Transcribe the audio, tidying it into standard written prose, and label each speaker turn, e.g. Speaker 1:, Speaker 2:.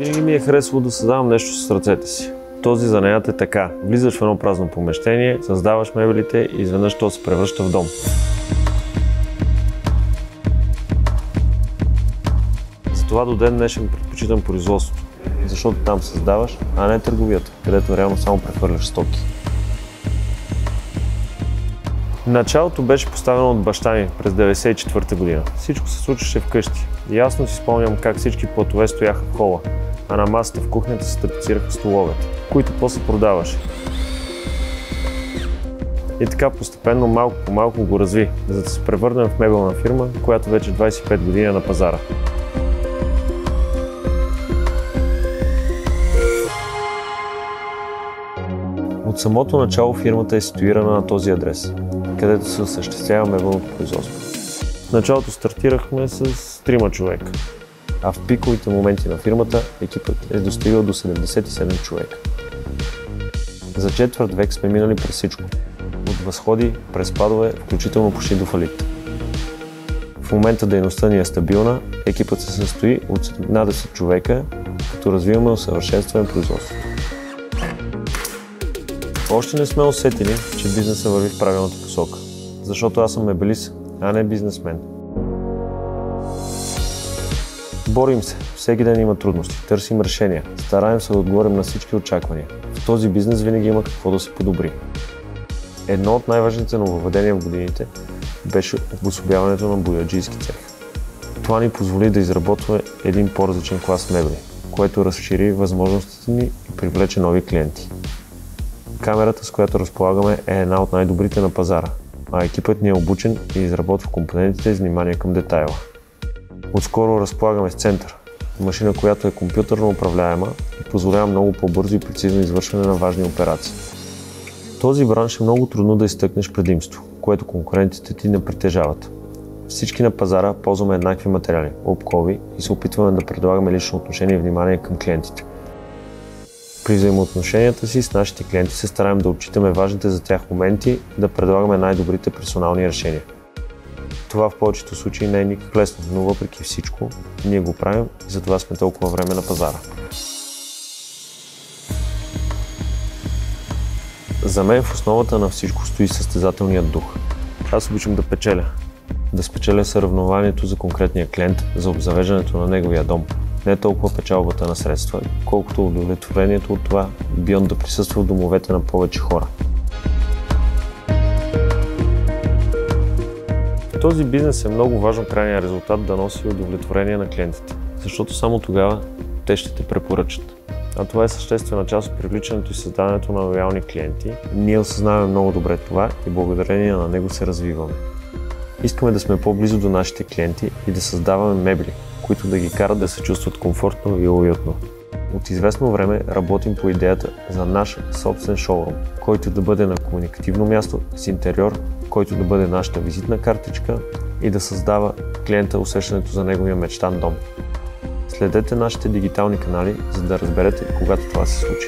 Speaker 1: Винаги ми е харесвало да създавам нещо с ръцете си. Този занаят е така. Влизаш в едно празно помещение, създаваш мебелите и изведнъж то се превръща в дом. Затова до ден днешен предпочитам производството, защото там създаваш, а не търговията, където реално само прехвърляш стоки. Началото беше поставено от баща ми през 1994 година. Всичко се случваше вкъщи. Ясно си спомням как всички платове стояха в хола, а на масата в кухнята се тапицираха столовете, които после продаваше. И така постепенно, малко по малко го разви, за да се превърнем в мебелна фирма, която вече 25 години е на пазара. От самото начало фирмата е ситуирана на този адрес, където се осъществява мебелното производство. В началото стартирахме с 3 човека, а в пиковите моменти на фирмата екипът е достигал до 77 човека. За четвърт век сме минали през всичко. От възходи, през падове, включително почти до фалит. В момента дейността ни е стабилна, екипът се състои от 17 човека, като развиваме усъвършенстване производството. Още не сме усетили, че бизнесът върви в правилната посока, защото аз съм мебелист, а не бизнесмен. Борим се, всеки ден има трудности, търсим решения, стараем се да отговорим на всички очаквания. В този бизнес винаги има какво да се подобри. Едно от най-важните нововъведения в годините беше обособяването на бояджийски цех. Това ни позволи да изработваме един по-различен клас мебели, което разшири възможностите ни и привлече нови клиенти. Камерата, с която разполагаме, е една от най-добрите на пазара, а екипът ни е обучен и изработва компонентите с внимание към детайла. Отскоро разполагаме с център, машина, която е компютърно управляема и позволява много по-бързо и прецизно извършване на важни операции. В този бранш е много трудно да изтъкнеш предимство, което конкурентите ти не притежават. Всички на пазара ползваме еднакви материали, обкови и се опитваме да предлагаме лично отношение и внимание към клиентите. При взаимоотношенията си с нашите клиенти се стараем да отчитаме важните за тях моменти и да предлагаме най-добрите персонални решения. Това в повечето случаи не е никак лесно, но въпреки всичко ние го правим и затова сме толкова време на пазара. За мен в основата на всичко стои състезателният дух. Аз обичам да печеля. Да спечеля съревнованието за конкретния клиент, за обзавеждането на неговия дом. Не толкова печалбата на средства, колкото удовлетворението от това Beyond да присъства в домовете на повече хора. В този бизнес е много важно крайният резултат да носи удовлетворение на клиентите, защото само тогава те ще те препоръчат. А това е съществена част от привличането и създаването на лоялни клиенти. Ние осъзнаваме много добре това и благодарение на него се развиваме. Искаме да сме по-близо до нашите клиенти и да създаваме мебели, които да ги карат да се чувстват комфортно и уютно. От известно време работим по идеята за наш собствен шоурум, който да бъде на комуникативно място с интериор, който да бъде нашата визитна картичка и да създава клиента усещането за неговия мечтан дом. Следете нашите дигитални канали, за да разберете когато това се случи.